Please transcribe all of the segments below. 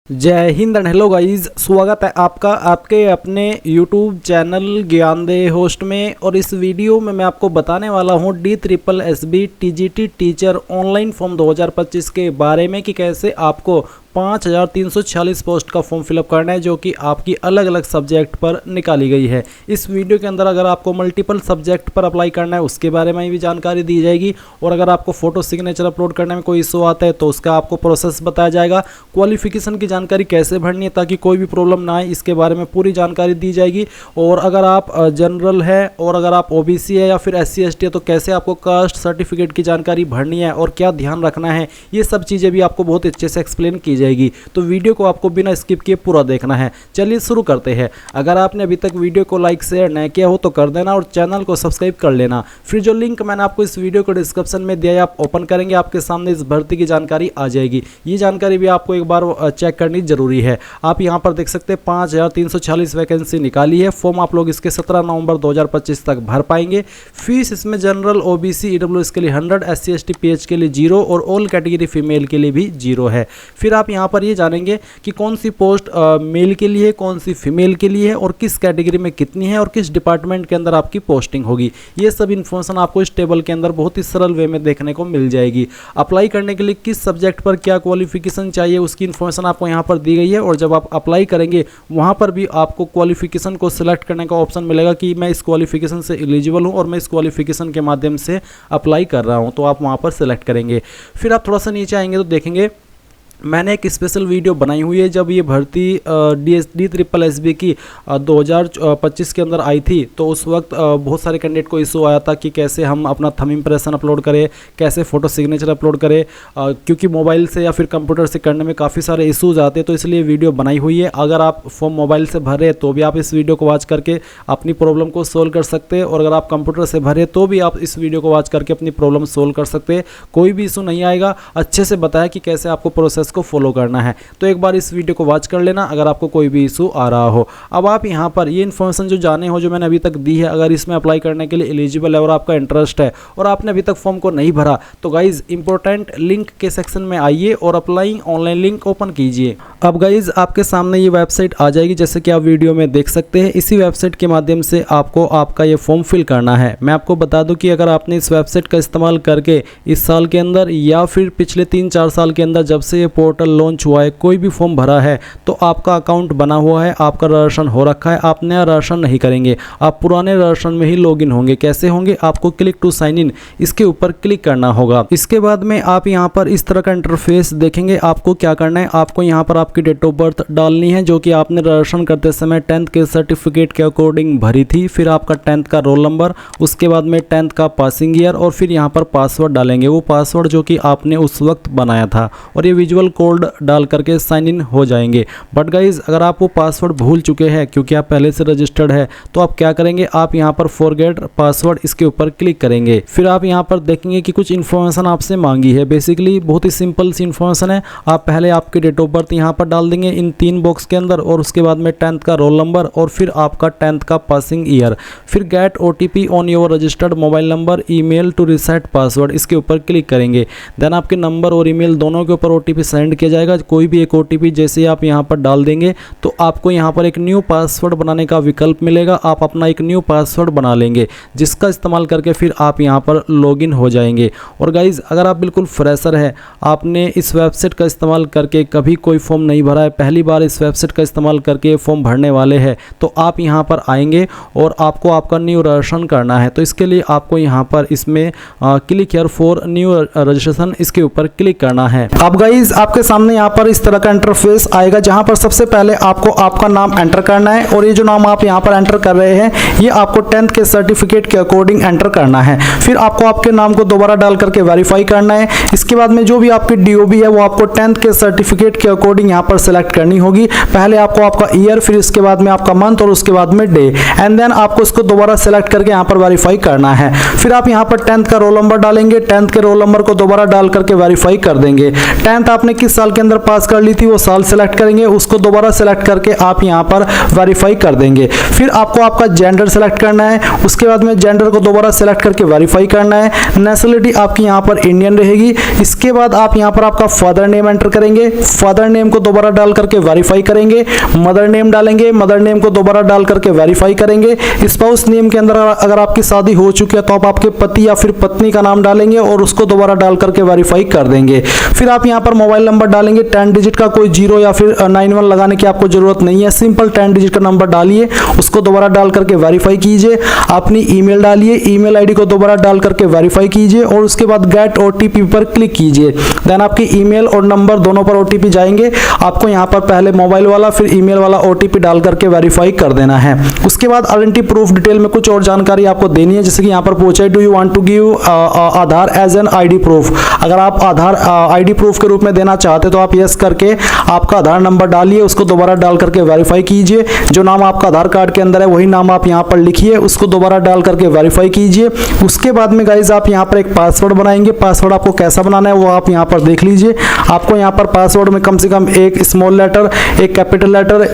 जय Hind and hello guys, स्वागत है आपका आपके अपने YouTube चैनल ज्ञानदेह होस्ट में। और इस वीडियो में मैं आपको बताने वाला हूं DSSB TGT teacher online form 2025 के बारे में कि कैसे आपको 5346 पोस्ट का फॉर्म फिलअप करना है, जो कि आपकी अलग अलग सब्जेक्ट पर निकाली गई है। इस वीडियो के अंदर अगर आपको मल्टीपल सब्जेक्ट पर अप्लाई करना है उसके बारे में भी जानकारी दी जाएगी, और अगर आपको फोटो सिग्नेचर अपलोड करने में कोई इशू आता है तो उसका आपको प्रोसेस बताया जाएगा। क्वालिफिकेशन की जानकारी कैसे भरनी है ताकि कोई भी प्रॉब्लम ना आए, इसके बारे में पूरी जानकारी दी जाएगी। और अगर आप जनरल है और अगर आप OBC है या फिर SC ST है तो कैसे आपको कास्ट सर्टिफिकेट की जानकारी भरनी है और क्या ध्यान रखना है, ये सब चीज़ें भी आपको बहुत अच्छे से एक्सप्लेन की जाएगी। तो वीडियो को आपको बिना स्किप किए पूरा देखना है। चलिए शुरू करते हैं। अगर आपने अभी तक वीडियो को लाइक शेयर नहीं किया हो तो कर देना और चैनल को सब्सक्राइब कर लेना। फिर जो लिंक मैंने आपको इस वीडियो को डिस्क्रिप्शन में दिया है, आप ओपन करेंगे आपके सामने इस भर्ती की जानकारी आ जाएगी। ये जानकारी भी आपको एक बार चेक करनी जरूरी है। आप यहाँ पर देख सकते हैं 5346 वैकेंसी निकाली है। फॉर्म आप लोग इसके 17 नवंबर 2025 तक भर पाएंगे। फीस इसमें जनरल OBC EWS के लिए 100, SC ST PH के लिए 0 और ऑल कैटेगरी फीमेल के लिए भी 0 है। फिर आप यहाँ पर ये जानेंगे कि कौन सी पोस्ट मेल के लिए है, कौन सी फीमेल के लिए है और किस कैटेगरी में कितनी है और किस डिपार्टमेंट के अंदर आपकी पोस्टिंग होगी। ये सब इन्फॉर्मेशन आपको इस टेबल के अंदर बहुत ही सरल वे में देखने को मिल जाएगी। अप्लाई करने के लिए किस सब्जेक्ट पर क्या क्वालिफिकेशन चाहिए उसकी इन्फॉर्मेशन आपको यहाँ पर दी गई है। और जब आप अप्लाई करेंगे वहाँ पर भी आपको क्वालिफिकेशन को सिलेक्ट करने का ऑप्शन मिलेगा कि मैं इस क्वालिफिकेशन से एलिजिबल हूँ और मैं इस क्वालिफिकेशन के माध्यम से अप्लाई कर रहा हूँ, तो आप वहाँ पर सिलेक्ट करेंगे। फिर आप थोड़ा सा नीचे आएंगे तो देखेंगे मैंने एक स्पेशल वीडियो बनाई हुई है। जब ये भर्ती DSSB की 2025 के अंदर आई थी तो उस वक्त बहुत सारे कैंडिडेट को इशू आया था कि कैसे हम अपना थंब इम्प्रेशन अपलोड करें, कैसे फ़ोटो सिग्नेचर अपलोड करें, क्योंकि मोबाइल से या फिर कंप्यूटर से करने में काफ़ी सारे इशूज़ आते हैं। तो इसलिए वीडियो बनाई हुई है। अगर आप फॉर्म मोबाइल से भरे तो भी आप इस वीडियो को वॉच करके अपनी प्रॉब्लम को सोल्व कर सकते हैं, और अगर आप कंप्यूटर से भरे तो भी आप इस वीडियो को वॉच करके अपनी प्रॉब्लम सोल्व कर सकते हैं। कोई भी इशू नहीं आएगा। अच्छे से बताया कि कैसे आपको प्रोसेस को फॉलो करना है। तो एक बार इस वीडियो को वॉच कर लेना अगर आपको कोई भी इशू आ रहा हो। अब आप यहां पर ये इन्फॉर्मेशन जो जाने हो जो मैंने अभी तक दी है, अगर इसमें अप्लाई करने के लिए एलिजिबल है और आपका इंटरेस्ट है और आपने अभी तक फॉर्म को नहीं भरा तो गाइज इंपॉर्टेंट लिंक के सेक्शन में आइए और अप्लाई ऑनलाइन लिंक ओपन कीजिए। अब गाइज आपके सामने ये वेबसाइट आ जाएगी, जैसे कि आप वीडियो में देख सकते हैं। इसी वेबसाइट के माध्यम से आपको आपका ये फॉर्म फिल करना है। मैं आपको बता दूं कि अगर आपने इस वेबसाइट का इस्तेमाल करके इस साल के अंदर या फिर पिछले 3-4 साल के अंदर जब से ये पोर्टल लॉन्च हुआ है कोई भी फॉर्म भरा है तो आपका अकाउंट बना हुआ है, आपका रजिस्ट्रेशन हो रखा है। आप नया रजिस्ट्रेशन नहीं करेंगे, आप पुराने रजिस्ट्रेशन में ही लॉगिन होंगे। कैसे होंगे? आपको क्लिक टू साइन इन इसके ऊपर क्लिक करना होगा। इसके बाद में आप यहाँ पर इस तरह का इंटरफेस देखेंगे। आपको क्या करना है, आपको यहाँ पर आपकी डेट ऑफ बर्थ डालनी है जो कि आपने रजिस्ट्रेशन करते समय 10th के सर्टिफिकेट के अकॉर्डिंग भरी थी। फिर आपका 10th का रोल नंबर, उसके बाद में 10th का पासिंग ईयर, और फिर यहाँ पर पासवर्ड डालेंगे, वो पासवर्ड जो कि आपने उस वक्त बनाया था, और ये विजुअल कोड डाल करके साइन इन हो जाएंगे। बट गाइज अगर आप वो पासवर्ड भूल चुके हैं क्योंकि आप पहले से रजिस्टर्ड है तो आप क्या करेंगे, आप यहाँ पर फॉरगेट पासवर्ड इसके ऊपर क्लिक करेंगे। फिर आप यहाँ पर देखेंगे कि कुछ इन्फॉर्मेशन आपसे मांगी है। बेसिकली बहुत ही सिंपल सी इन्फॉर्मेशन है। आप पहले आपकी डेट ऑफ बर्थ यहाँ पर डाल देंगे इन 3 बॉक्स के अंदर, और उसके बाद में 10th का रोल नंबर और फिर आपका 10th का पासिंग ईयर। फिर get OTP on your registered mobile number email to reset password इसके ऊपर क्लिक करेंगे। देन आपके नंबर और ईमेल दोनों के ऊपर OTP सेंड किया जाएगा। कोई भी एक OTP जैसे आप यहाँ पर डाल देंगे तो आपको यहाँ पर एक न्यू पासवर्ड बनाने का विकल्प मिलेगा। आप अपना एक न्यू पासवर्ड बना लेंगे जिसका इस्तेमाल करके फिर आप यहाँ पर लॉगिन हो जाएंगे। और गाइज अगर आप बिल्कुल फ्रेशर है, आपने इस वेबसाइट का इस्तेमाल करके कभी कोई फॉर्म नहीं भरा है, पहली बार इस वेबसाइट का इस्तेमाल करके फॉर्म भरने वाले हैं, तो आप यहाँ पर आएंगे और आपको आपका न्यू रजिस्ट्रेशन करना है। तो इसके लिए आपको यहाँ पर इसमें click here for new registration इसके ऊपर क्लिक करना है। अब गाइज आपके सामने यहाँ पर इस तरह का इंटरफेस आएगा जहां पर सबसे पहले आपको आपका नाम एंटर करना है, और ये जो नाम आप यहां पर एंटर कर रहे हैं ये आपको 10th के सर्टिफिकेट के अकॉर्डिंग एंटर करना है। फिर आपको आपके नाम को दोबारा डाल करके वेरीफाई करना है। इसके बाद में जो भी आपकी DOB है वो आपको 10th के सर्टिफिकेट के अकॉर्डिंग यहां पर सिलेक्ट करनी होगी। पहले आपको आपका ईयर, फिर इसके बाद में आपका मंथ और उसके बाद में डे, एंड देन आपको इसको दोबारा सिलेक्ट करके यहाँ पर वेरीफाई करना है। फिर आप यहाँ पर 10th का रोल नंबर डालेंगे, 10th के रोल नंबर को दोबारा डाल करके वेरीफाई कर देंगे। 10th आपने किस साल के अंदर पास कर ली थी वो साल सेलेक्ट करेंगे, उसको दोबारा सेलेक्ट करके आप यहाँ पर वेरीफाई कर देंगे। फिर आपको आपका जेंडर सेलेक्ट करना है, उसके बाद में जेंडर को दोबारा सेलेक्ट करके वेरीफाई करना है। नेशनलिटी आपकी यहाँ पर इंडियन रहेगी। इसके बाद आप यहाँ पर आपका फादर नेम एंटर करेंगे, फादर नेम को दोबारा डाल करके वेरीफाई करेंगे, मदर नेम डालेंगे, मदर नेम को दोबारा डाल करके वेरीफाई करेंगे। स्पाउस नेम के अंदर अगर आपकी शादी हो चुकी है तो आप आपके पति या फिर पत्नी का नाम डालेंगे और उसको दोबारा डाल करके वेरीफाई कर देंगे। फिर आप यहाँ पर मोबाइल नंबर डालेंगे, 10 डिजिट का, कोई 0 या फिर 91 लगाने की आपको जरूरत नहीं है, सिंपल 10 डिजिट का नंबर डालिए, उसको दोबारा डाल करके वेरीफाई कीजिए। अपनी ईमेल डालिए, ईमेल आईडी को दोबारा डाल करके वेरीफाई कीजिए और उसके बाद गेट ओटीपी पर क्लिक कीजिए। देन आपकी ईमेल और नंबर दोनों पर ओटीपी जाएंगे। आपको यहाँ पर पहले मोबाइल वाला फिर ईमेल वाला ओटीपी डाल करके वेरीफाई कर देना है। उसके बाद आइडेंटिटी प्रूफ डिटेल में कुछ और जानकारी आपको देनी है, जैसे कि यहाँ पर पूछा है do you want to give Aadhaar as an ID proof. अगर आप आधार आईडी प्रूफ के रूप में देना चाहते तो आप यस करके आपका आधार नंबर डालिए, उसको दोबारा डाल करके वेरीफाई कीजिए। जो नाम आपका आधार कार्ड के अंदर है वही नाम आप यहाँ पर लिखिए, उसको दोबारा डाल करके वेरीफाई कीजिए। उसके बाद में गाइज आप यहाँ पर एक पासवर्ड बनाएंगे। पासवर्ड आपको कैसा बनाना है वो आप यहाँ पर देख लीजिए। आपको यहाँ पर पासवर्ड में कम से कम एक स्मॉल लेटर, एक कैपिटल लेटर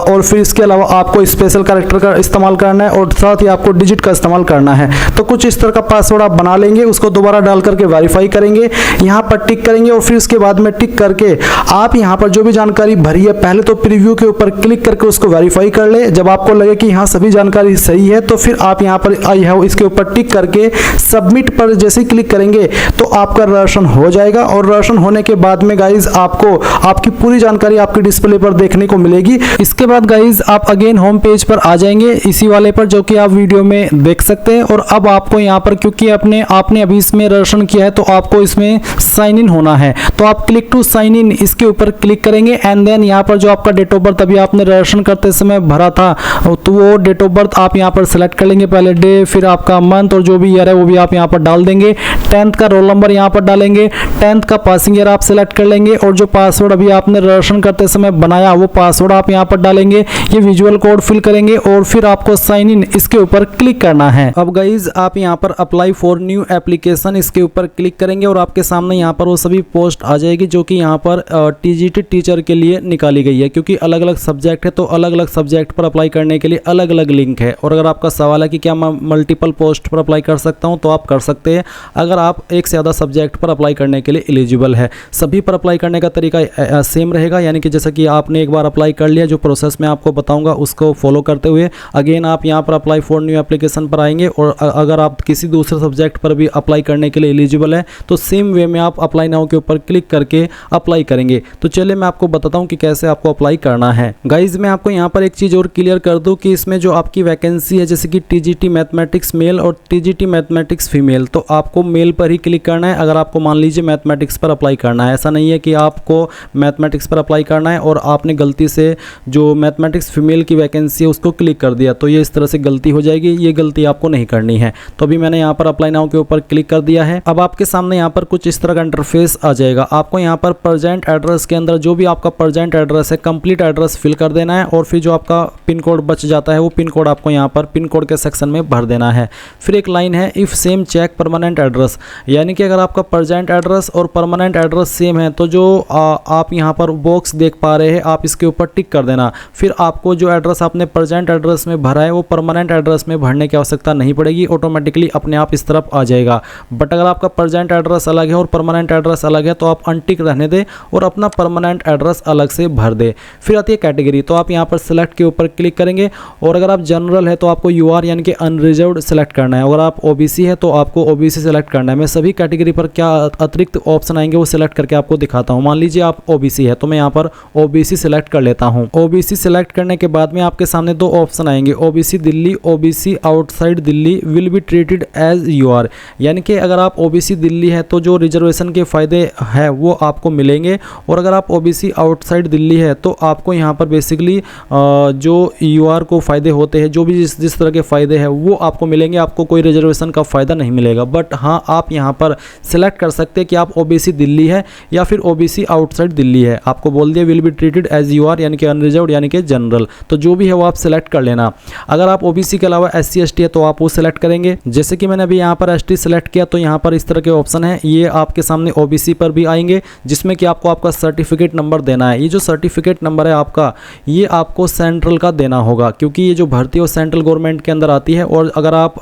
और फिर इसके अलावा आपको स्पेशल कैरेक्टर का इस्तेमाल करना है और साथ ही आपको डिजिट का इस्तेमाल करना है। तो कुछ इस तरह का पासवर्ड आप बना लेंगे, उसको दोबारा डाल करके वेरीफाई करेंगे, यहाँ पर टिक करेंगे और फिर उसके बाद में टिक करके आप यहाँ पर जो भी जानकारी भरी है पहले तो प्रीव्यू के ऊपर क्लिक करके उसको वेरीफाई कर ले। जब आपको लगे कि यहाँ सभी जानकारी सही है तो फिर आप यहाँ पर आई हैव इसके ऊपर टिक करके सबमिट पर जैसे क्लिक करेंगे तो आपका रजिस्ट्रेशन हो जाएगा। और रजिस्ट्रेशन होने के बाद में गाइज आपको आपकी पूरी जानकारी आपके डिस्प्ले पर देखने को मिलेगी। इसके बाद गाइज आप अगेन होम पेज पर आ जाएंगे, इसी वाले पर जो कि आप वीडियो में देख सकते हैं। और अब आपको यहाँ पर क्योंकि आपने अभी इसमें रजिस्ट्रेशन किया है तो आपको इसमें साइन इन होना है, तो आप क्लिक टू साइन इन इसके ऊपर क्लिक करेंगे। एंड देन यहाँ पर जो आपका डेट ऑफ बर्थ अभी आपने रजिस्ट्रेशन करते समय भरा था तो वो डेट ऑफ बर्थ आप यहाँ पर सेलेक्ट कर लेंगे, पहले डे फिर आपका मंथ और जो भी ईयर है वो भी आप यहाँ पर डाल देंगे। 10th का रोल नंबर यहाँ पर डालेंगे, 10th का पासिंग ईयर आप सेलेक्ट कर लेंगे और जो पासवर्ड अभी आपने रजिस्ट्रेशन करते समय बनाया वो पासवर्ड आप यहाँ पर डालेंगे। ये विजुअल कोड फिल करेंगे और फिर आपको साइन इन इसके ऊपर क्लिक करना है। अब गाइज आप यहाँ पर अप्लाई फॉर न्यू एप्लीकेशन इसके ऊपर क्लिक करेंगे और आपके सामने यहाँ पर वो सभी पोस्ट आ जाएगी जो कि यहाँ पर टीजीटी टीचर के लिए निकाली गई है। क्योंकि अलग अलग सब्जेक्ट है तो अलग अलग सब्जेक्ट पर अप्लाई करने के लिए अलग अलग लिंक है। और अगर आपका सवाल है कि क्या मैं मल्टीपल पोस्ट पर अप्लाई कर सकता हूँ तो आप कर सकते हैं, अगर आप एक से ज़्यादा सब्जेक्ट पर अप्लाई करने के लिए एलिजिबल है। सभी पर अप्लाई करने का तरीका सेम रहेगा, यानी कि जैसा कि आपने एक बार अप्लाई कर लिया, जो प्रोसेस मैं आपको बताऊंगा उसको फॉलो करते हुए अगेन आप यहाँ पर अप्लाई फॉर न्यू एप्लीकेशन पर आएंगे। और अगर आप किसी दूसरे सब्जेक्ट पर भी अप्लाई करने के लिए एलिजिबल है तो सेम वे में आप अप्लाई नाउ के ऊपर क्लिक करके अप्लाई करेंगे। तो चलिए मैं आपको बताता हूँ कि कैसे आपको अप्लाई करना है। गाइज मैं आपको यहाँ पर एक चीज़ और क्लियर कर दूँ कि इसमें जो आपकी वैकेंसी है जैसे कि टीजीटी मैथमेटिक्स मेल और टीजीटी मैथमेटिक्स फीमेल, तो आपको मेल पर ही क्लिक करना है। अगर आपको मान लीजिए मैथमेटिक्स पर अप्लाई करना है, ऐसा नहीं है कि आपको मैथमेटिक्स पर अप्लाई करना है और आपने गलती से जो मैथमेटिक्स फीमेल की वैकेंसी है उसको क्लिक कर दिया तो ये इस तरह से गलती हो जाएगी। ये गलती आपको नहीं करनी है। तो अभी मैंने यहाँ पर अप्लाई नाउ के ऊपर क्लिक कर दिया है। अब आपके सामने यहाँ पर कुछ इस तरह का इंटरफेस आ जाएगा। आपको यहाँ पर प्रेजेंट एड्रेस के अंदर जो भी आपका प्रेजेंट एड्रेस है कंप्लीट एड्रेस फिल कर देना है और फिर जो आपका पिन कोड बच जाता है वो पिन कोड आपको यहाँ पर पिन कोड के सेक्शन में भर देना है। फिर एक लाइन है if same check permanent address, यानी कि अगर आपका प्रेजेंट एड्रेस और परमानेंट एड्रेस सेम है तो जो आप यहाँ पर बॉक्स देख पा रहे हैं आप इसके ऊपर टिक कर देना। फिर आपको जो एड्रेस आपने प्रेजेंट एड्रेस में भरा है वो परमानेंट एड्रेस में भरने की आवश्यकता नहीं पड़ेगी, ऑटोमेटिकली अपने आप इस तरफ आ जाएगा। बट अगर आपका प्रेजेंट एड्रेस अलग है और परमानेंट एड्रेस अलग है तो आप अनटिक रहने दें और अपना परमानेंट एड्रेस अलग से भर दे। फिर आती है कैटेगरी, तो आप यहाँ पर सिलेक्ट के ऊपर क्लिक करेंगे और अगर आप जनरल है तो आपको यूआर यानी कि अनरिजर्व्ड सेलेक्ट करना है। अगर आप ओबीसी है तो आपको ओबीसी सेलेक्ट करना है। मैं सभी कैटेगरी पर क्या अतिरिक्त ऑप्शन आएंगे वो सिलेक्ट करके आपको दिखाता हूँ। मान लीजिए आप ओबीसी है तो मैं यहाँ पर ओबीसी सेलेक्ट कर लेता हूँ। ओबीसी सेलेक्ट करने के बाद में आपके सामने दो ऑप्शन आएंगे, OBC Delhi, OBC outside Delhi will be treated as UR, यानी कि अगर आप ओबीसी दिल्ली है तो जो रिजर्वेशन के फायदे हैं वो आपको मिलेंगे और अगर आप ओबीसी आउटसाइड दिल्ली है तो आपको यहाँ पर बेसिकली जो यूआर को फ़ायदे होते हैं, जो भी जिस तरह के फ़ायदे हैं वो आपको मिलेंगे। आपको कोई रिजर्वेशन का फ़ायदा नहीं मिलेगा। बट हाँ, आप यहाँ पर सिलेक्ट कर सकते हैं कि आप ओबीसी दिल्ली है या फिर ओबीसी आउटसाइड दिल्ली है। आपको बोल दिया will be treated as UR यानी कि अनरिजर्व्ड यानी कि जनरल, तो जो भी है वो आप सिलेक्ट कर लेना। अगर आप ओबीसी के अलावा एससी एसटी है तो आप वो सिलेक्ट करेंगे। जैसे कि मैंने अभी यहाँ पर एसटी सिलेक्ट किया तो यहाँ पर इस तरह के ऑप्शन है, ये आपके सामने ओबीसी पर भी आएंगे जिसमें कि आपको आपका सर्टिफिकेट नंबर देना है। ये जो सर्टिफिकेट नंबर है आपका ये आपको सेंट्रल का देना होगा क्योंकि ये जो भर्ती है वो सेंट्रल गवर्नमेंट के अंदर आती है। और अगर आप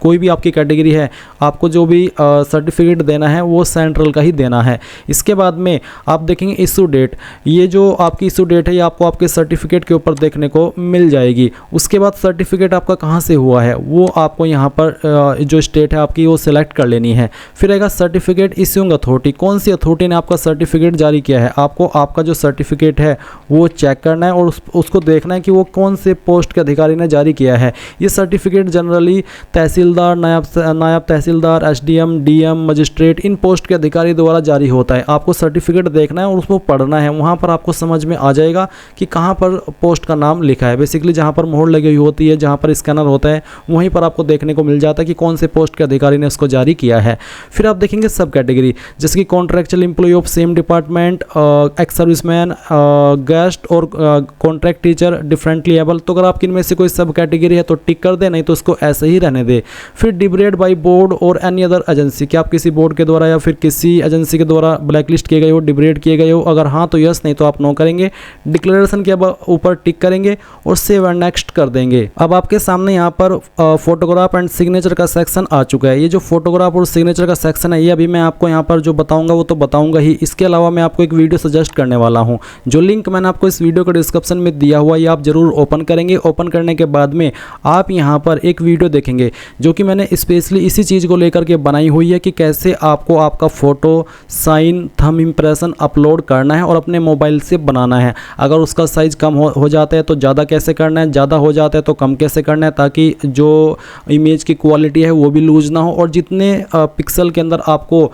कोई भी आपकी कैटेगरी है, आपको जो भी सर्टिफिकेट देना है वो सेंट्रल का ही देना है। इसके बाद में आप देखेंगे इशू डेट, ये जो आपकी इशू डेट है ये आपको आपके सर्टिफिकेट के ऊपर देखने को मिल जाएगी। उसके बाद सर्टिफिकेट आपका कहाँ से हुआ है वो आपको यहाँ पर जो स्टेट है आपकी वो सिलेक्ट कर लेनी है। फिर आएगा सर्टिफिकेट इश्यूइंग अथॉरिटी, कौन सी अथॉरिटी ने आपका सर्टिफिकेट जारी किया है। आपको आपका जो सर्टिफिकेट है वो चेक करना है और उसको देखना है कि वो कौन से पोस्ट के अधिकारी ने जारी किया है। ये सर्टिफिकेट जनरली तहसीलदार, नायब तहसीलदार, एसडीएम, डीएम, मजिस्ट्रेट, इन पोस्ट के अधिकारी द्वारा जारी होता है। आपको सर्टिफिकेट देखना है और उसको पढ़ना है, वहाँ पर आपको समझ में आ जाएगा कि कहाँ पर पोस्ट का नाम लिखा है। बेसिकली जहाँ पर मोहर लगी हुई होती है, जहाँ पर स्कैनर होता है, वहीं पर आपको देखने को मिल जाता है कि कौन से पोस्ट के अधिकारी ने उसको जारी किया है। फिर आप देखेंगे सब कैटेगरी, जैसे कि contractual employ of same department, ex serviceman, guest और कॉन्ट्रैक्ट टीचर, डिफरेंटली एबल। तो अगर आपकी इनमें से कोई सब कैटेगरी है तो टिक कर दे, नहीं तो उसको ऐसे ही रहने दे। फिर डिबरेड बाय बोर्ड और एनी अदर एजेंसी, कि आप किसी बोर्ड के द्वारा या फिर किसी एजेंसी के द्वारा ब्लैक लिस्ट किए गए हो, डिबरेड किए गए हो, अगर हाँ तो यस, नहीं तो आप नो करेंगे। डिक्लेरेशन के ऊपर टिक करेंगे और सेव एंड नेक्स्ट कर देंगे। अब आपके सामने यहाँ पर फोटोग्राफ एंड सिग्नेचर का सेक्शन आ चुका है। ये जो फोटोग्राफ और सिग्नेचर का सेक्शन है ये अभी मैं आपको यहाँ पर जो बताऊंगा वो तो बताऊंगा ही, इसके अलावा मैं आपको एक वीडियो सजेस्ट करने वाला हूँ, जो लिंक मैंने आपको इस वीडियो के डिस्क्रिप्शन में दिया हुआ, ये आप जरूर ओपन करेंगे। ओपन करने के बाद में आप यहाँ पर एक वीडियो देखेंगे जो कि मैंने स्पेशली इसी चीज़ को लेकर के बनाई हुई है कि कैसे आपको आपका photo, sign, thumb impression upload करना है और अपने मोबाइल से बनाना है। अगर उसका साइज़ कम हो जाता है तो ज़्यादा कैसे करना है, ज़्यादा हो जाता है तो कम कैसे करना है, ताकि जो इमेज की क्वालिटी है वो भी लूज ना हो। और जितने पिक्सल के अंदर आपको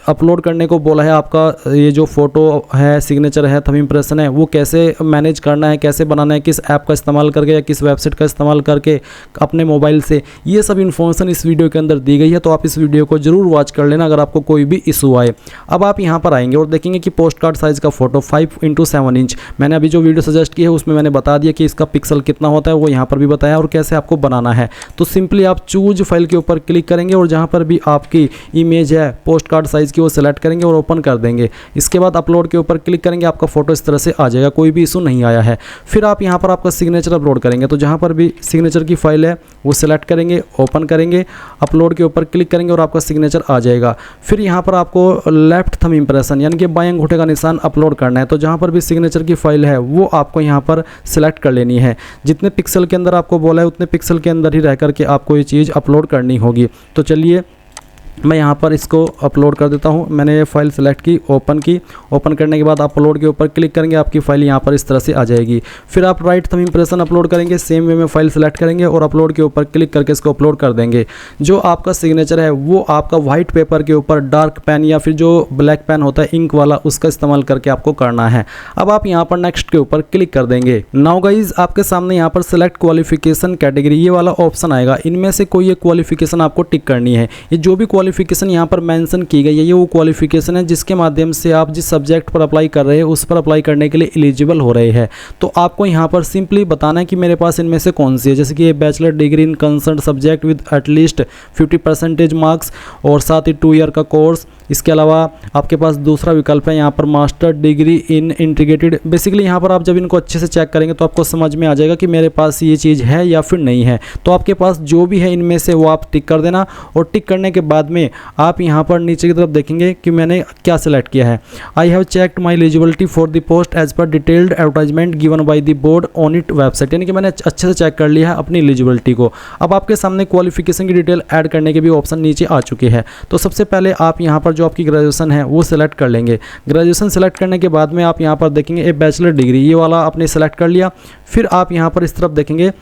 अपलोड करने को बोला है, आपका ये जो फ़ोटो है, सिग्नेचर है, थंब इम्प्रेशन है, वो कैसे मैनेज करना है, कैसे बनाना है, किस ऐप का इस्तेमाल करके या किस वेबसाइट का इस्तेमाल करके अपने मोबाइल से, ये सब इन्फॉर्मेशन इस वीडियो के अंदर दी गई है। तो आप इस वीडियो को जरूर वॉच कर लेना अगर आपको कोई भी इशू आए। अब आप यहाँ पर आएंगे और देखेंगे कि पोस्ट कार्ड साइज़ का फ़ोटो 5x7 इंच, मैंने अभी जो वीडियो सजेस्ट की है उसमें मैंने बता दिया कि इसका पिक्सल कितना होता है, वो यहाँ पर भी बताया और कैसे आपको बनाना है। तो सिंपली आप चूज फाइल के ऊपर क्लिक करेंगे और जहाँ पर भी आपकी इमेज है पोस्ट कार्ड साइज़ की वो सिलेक्ट करेंगे और ओपन कर देंगे। इसके बाद अपलोड के ऊपर क्लिक करेंगे, आपका फ़ोटो इस तरह से आ जाएगा, कोई भी इशू नहीं आया है। फिर आप यहाँ पर आपका सिग्नेचर अपलोड करेंगे, तो जहाँ पर भी सिग्नेचर की फाइल है वो सिलेक्ट करेंगे, ओपन करेंगे, अपलोड के ऊपर क्लिक करेंगे और आपका सिग्नेचर आ जाएगा। फिर यहाँ पर आपको लेफ्ट थंब इम्प्रेशन यानी कि बाएं अंगूठे का निशान अपलोड करना है, तो जहाँ पर भी सिग्नेचर की फाइल है वो आपको यहाँ पर सिलेक्ट कर लेनी है। जितने पिक्सल के अंदर आपको बोला है उतने पिक्सल के अंदर ही रह करके आपको ये चीज़ अपलोड करनी होगी। तो चलिए मैं यहाँ पर इसको अपलोड कर देता हूँ। मैंने ये फाइल सेलेक्ट की, ओपन की, ओपन करने के बाद अपलोड के ऊपर क्लिक करेंगे, आपकी फ़ाइल यहाँ पर इस तरह से आ जाएगी। फिर आप राइट थंब इम्प्रेशन अपलोड करेंगे, सेम वे में फाइल सेलेक्ट करेंगे और अपलोड के ऊपर क्लिक करके इसको अपलोड कर देंगे। जो आपका सिग्नेचर है वो आपका वाइट पेपर के ऊपर डार्क पेन या फिर जो ब्लैक पेन होता है इंक वाला, उसका इस्तेमाल करके आपको करना है। अब आप यहाँ पर नेक्स्ट के ऊपर क्लिक कर देंगे। नाउ गाइज आपके सामने यहाँ पर सेलेक्ट क्वालिफिकेशन कैटेगरी ये वाला ऑप्शन आएगा। इनमें से कोई एक क्वालिफिकेशन आपको टिक करनी है। ये जो भी क्वालिफिकेशन यहाँ पर मेंशन की गई है ये वो क्वालिफिकेशन है जिसके माध्यम से आप जिस सब्जेक्ट पर अप्लाई कर रहे हैं उस पर अप्लाई करने के लिए एलिजिबल हो रहे हैं। तो आपको यहाँ पर सिंपली बताना है कि मेरे पास इनमें से कौन सी है, जैसे कि ये bachelor degree in concern subject with at least 50% marks और साथ ही 2 ईयर का कोर्स। इसके अलावा आपके पास दूसरा विकल्प है यहाँ पर master degree in integrated. Basically यहाँ पर आप जब इनको अच्छे से चेक करेंगे तो आपको समझ में आ जाएगा कि मेरे पास ये चीज़ है या फिर नहीं है। तो आपके पास जो भी है इनमें से वो आप टिक कर देना और टिक करने के बाद में आप यहाँ पर नीचे की तरफ देखेंगे कि मैंने क्या सिलेक्ट किया है। I have checked my eligibility for the post as per detailed advertisement given by the board on it website, यानी कि मैंने अच्छे से चेक कर लिया है अपनी एलिजिबिलिटी को। अब आपके सामने क्वालिफिकेशन की डिटेल ऐड करने के भी ऑप्शन नीचे आ चुके हैं। तो सबसे पहले आप यहाँ पर जो आपकी ग्रेजुएशन है वो सिलेक्ट कर लेंगे। ग्रेजुएशन सिलेक्ट करने के बाद में आप यहाँ पर देखेंगे ए बैचलर डिग्री, ये वाला आपने सेलेक्ट कर लिया। फिर आप यहाँ पर इस तरफ देखेंगे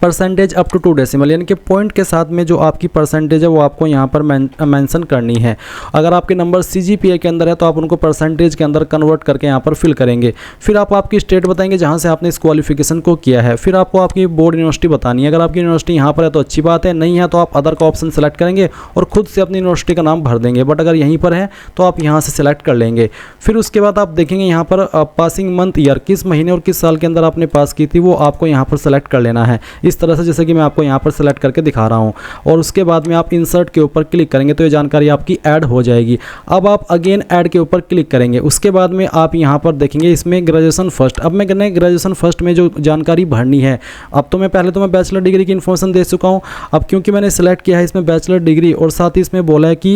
परसेंटेज अप टू 2 डेसिमल, यानी कि पॉइंट के साथ में जो आपकी परसेंटेज है वो आपको यहाँ पर मेंशन करनी है। अगर आपके नंबर CGPA के अंदर है तो आप उनको परसेंटेज के अंदर कन्वर्ट करके यहाँ पर फिल करेंगे। फिर आप आपकी स्टेट बताएंगे जहाँ से आपने इस क्वालिफिकेशन को किया है। फिर आपको आपकी बोर्ड यूनिवर्सिटी बतानी है। अगर आपकी यूनिवर्सिटी यहाँ पर है तो अच्छी बात है, नहीं है तो आप अदर का ऑप्शन सेलेक्ट करेंगे और खुद से अपनी यूनिवर्सिटी का नाम भर देंगे। बट अगर यहीं पर है तो आप यहाँ से सिलेक्ट कर लेंगे। फिर उसके बाद आप देखेंगे यहाँ पर पासिंग मंथ ईयर, किस महीने और किस साल के अंदर आपने पास की थी वो आपको यहाँ पर सेलेक्ट कर लेना है। इस तरह से, जैसे कि मैं आपको यहाँ पर सेलेक्ट करके दिखा रहा हूँ। और उसके बाद में आप इंसर्ट के ऊपर क्लिक करेंगे तो ये जानकारी आपकी ऐड हो जाएगी। अब आप अगेन ऐड के ऊपर क्लिक करेंगे। उसके बाद में आप यहाँ पर देखेंगे इसमें ग्रेजुएशन फर्स्ट। अब मैं ग्रेजुएशन फर्स्ट में जो जानकारी भरनी है, अब तो मैं पहले तो मैं बैचलर डिग्री की इन्फॉर्मेशन दे चुका हूँ। अब क्योंकि मैंने सेलेक्ट किया है इसमें बैचलर डिग्री और साथ ही इसमें बोला है कि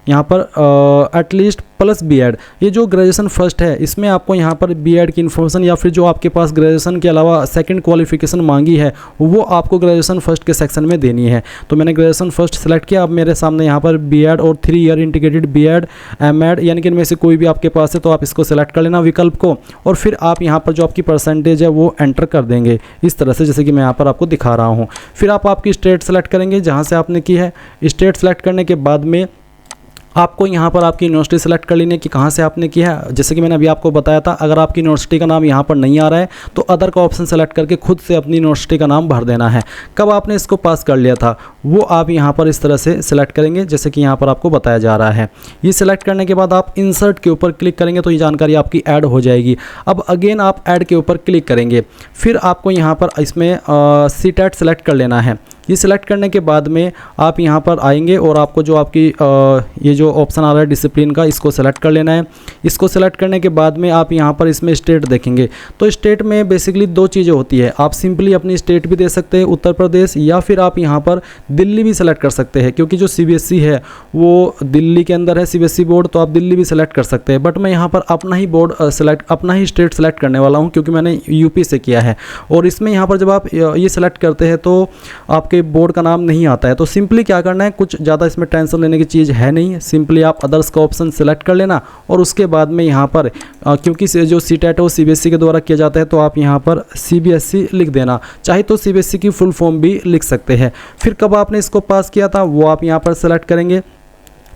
यहाँ पर एटलीस्ट प्लस बीएड, ये जो ग्रेजुएशन फर्स्ट है इसमें आपको यहाँ पर बीएड की इन्फॉर्मेशन या फिर जो आपके पास ग्रेजुएशन के अलावा सेकंड क्वालिफिकेशन मांगी है वो आपको ग्रेजुएशन फर्स्ट के सेक्शन में देनी है। तो मैंने ग्रेजुएशन फर्स्ट सेलेक्ट किया। अब मेरे सामने यहाँ पर बीएड और 3 ईयर इंटीग्रेटेड बीएड एमएड यानी कि इनमें से कोई भी आपके पास है तो आप इसको सेलेक्ट कर लेना विकल्प को, और फिर आप यहाँ पर जो आपकी परसेंटेज है वो एंटर कर देंगे इस तरह से, जैसे कि मैं यहाँ पर आपको दिखा रहा हूँ। फिर आप आपकी स्टेट सेलेक्ट करेंगे जहाँ से आपने की है। स्टेट सेलेक्ट करने के बाद में आपको यहाँ पर आपकी यूनिवर्सिटी सेलेक्ट कर लेनी है कि कहाँ से आपने किया है। जैसे कि मैंने अभी आपको बताया था, अगर आपकी यूनिवर्सिटी का नाम यहाँ पर नहीं आ रहा है तो अदर का ऑप्शन सेलेक्ट करके खुद से अपनी यूनिवर्सिटी का नाम भर देना है। कब आपने इसको पास कर लिया था वो आप यहाँ पर इस तरह से सिलेक्ट करेंगे जैसे कि यहाँ पर आपको बताया जा रहा है। ये सिलेक्ट करने के बाद आप इंसर्ट के ऊपर क्लिक करेंगे तो ये जानकारी आपकी ऐड हो जाएगी। अब अगेन आप ऐड के ऊपर क्लिक करेंगे। फिर आपको यहाँ पर इसमें सीटेट सेलेक्ट कर लेना है। ये सिलेक्ट करने के बाद में आप यहाँ पर आएंगे और आपको जो आपकी ये जो ऑप्शन आ रहा है डिसिप्लिन का, इसको सेलेक्ट कर लेना है। इसको सेलेक्ट करने के बाद में आप यहाँ पर इसमें स्टेट देखेंगे तो स्टेट में बेसिकली 2 चीज़ें होती है। आप सिंपली अपनी स्टेट भी दे सकते हैं उत्तर प्रदेश, या फिर आप यहाँ पर दिल्ली भी सेलेक्ट कर सकते हैं क्योंकि जो सीबीएसई है वो दिल्ली के अंदर है सीबीएसई बोर्ड, तो आप दिल्ली भी सेलेक्ट कर सकते हैं। बट मैं यहाँ पर अपना ही बोर्ड अपना ही स्टेट सेलेक्ट करने वाला हूँ क्योंकि मैंने यूपी से किया है। और इसमें यहाँ पर जब आप ये सेलेक्ट करते हैं तो आपके बोर्ड का नाम नहीं आता है। तो सिंपली क्या करना है, कुछ ज़्यादा इसमें टेंशन लेने की चीज़ है नहीं। सिंपली आप अदर्स का ऑप्शन सेलेक्ट कर लेना और उसके बाद में यहाँ पर क्योंकि जो सीटेट है वो सीबीएसई के द्वारा किया जाता है तो आप यहाँ पर सीबीएसई लिख देना, चाहे तो सीबीएसई की फुल फॉर्म भी लिख सकते हैं। फिर कब आपने इसको पास किया था वो आप यहाँ पर सेलेक्ट करेंगे।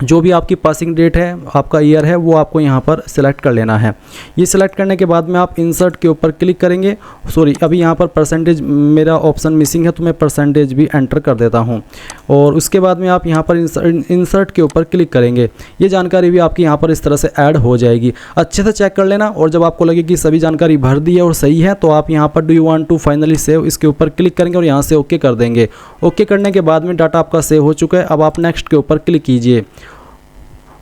जो भी आपकी पासिंग डेट है, आपका ईयर है, वो आपको यहाँ पर सिलेक्ट कर लेना है। ये सिलेक्ट करने के बाद में आप इंसर्ट के ऊपर क्लिक करेंगे। सॉरी, अभी यहाँ पर परसेंटेज मेरा ऑप्शन मिसिंग है तो मैं परसेंटेज भी एंटर कर देता हूँ। और उसके बाद में आप यहाँ पर इंसर्ट के ऊपर क्लिक करेंगे। ये जानकारी भी आपकी यहाँ पर इस तरह से ऐड हो जाएगी। अच्छे से चेक कर लेना और जब आपको लगे कि सभी जानकारी भर दी है और सही है तो आप यहाँ पर do you want to finally save, इसके ऊपर क्लिक करेंगे और यहाँ से ओके कर देंगे। ओके करने के बाद में डाटा आपका सेव हो चुका है। अब आप नेक्स्ट के ऊपर क्लिक कीजिए।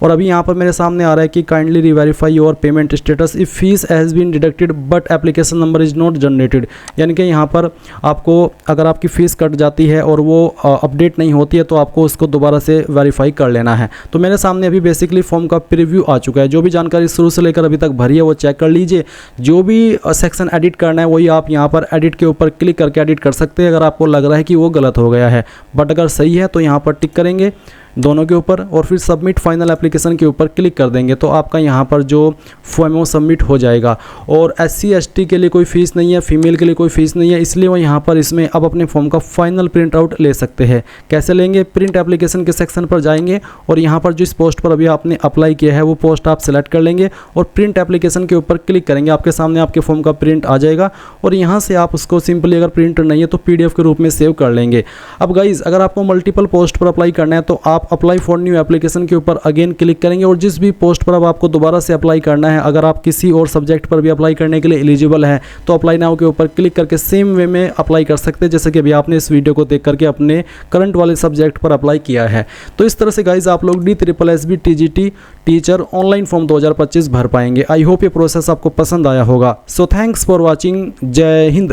और अभी यहाँ पर मेरे सामने आ रहा है कि kindly reverify your payment status if fees has been deducted but application number is not generated. यानी कि यहाँ पर आपको अगर आपकी फ़ीस कट जाती है और वो अपडेट नहीं होती है तो आपको उसको दोबारा से वेरीफाई कर लेना है। तो मेरे सामने अभी बेसिकली फॉर्म का प्रीव्यू आ चुका है। जो भी जानकारी शुरू से लेकर अभी तक भरी है वो चेक कर लीजिए। जो भी सेक्शन एडिट करना है वही आप यहाँ पर एडिट के ऊपर क्लिक करके एडिट कर सकते हैं अगर आपको लग रहा है कि वो गलत हो गया है। बट अगर सही है तो यहाँ पर टिक करेंगे दोनों के ऊपर और फिर सबमिट फाइनल एप्लीकेशन के ऊपर क्लिक कर देंगे तो आपका यहाँ पर जो फॉर्म है वो सबमिट हो जाएगा। और SC ST के लिए कोई फ़ीस नहीं है, फीमेल के लिए कोई फ़ीस नहीं है, इसलिए वो यहाँ पर इसमें अब अपने फॉर्म का फाइनल प्रिंट आउट ले सकते हैं। कैसे लेंगे, प्रिंट एप्लीकेशन के सेक्शन पर जाएंगे और यहाँ पर जिस पोस्ट पर अभी आपने अप्लाई किया है वो पोस्ट आप सेलेक्ट कर लेंगे और प्रिंट एप्लीकेशन के ऊपर क्लिक करेंगे। आपके सामने आपके फॉर्म का प्रिंट आ जाएगा और यहाँ से आप उसको सिंपली अगर प्रिंट नहीं है तो PDF के रूप में सेव कर लेंगे। अब गाइज, अगर आपको मल्टीपल पोस्ट पर अप्लाई करना है तो आप अप्लाई फॉर न्यू एप्लीकेशन के ऊपर अगेन क्लिक करेंगे और जिस भी पोस्ट पर अब आपको दोबारा से अप्लाई करना है, अगर आप किसी और सब्जेक्ट पर भी अप्लाई करने के लिए एलिजिबल है तो अप्लाई नाउ के ऊपर क्लिक करके सेम वे में अप्लाई कर सकते हैं जैसे कि अभी आपने इस वीडियो को देख करके अपने करंट वाले सब्जेक्ट पर अप्लाई किया है। तो इस तरह से गाइज आप लोग DSSB TGT teacher online form 2025 भर पाएंगे। आई होप ये प्रोसेस आपको पसंद आया होगा। So thanks for watching. जय हिंद।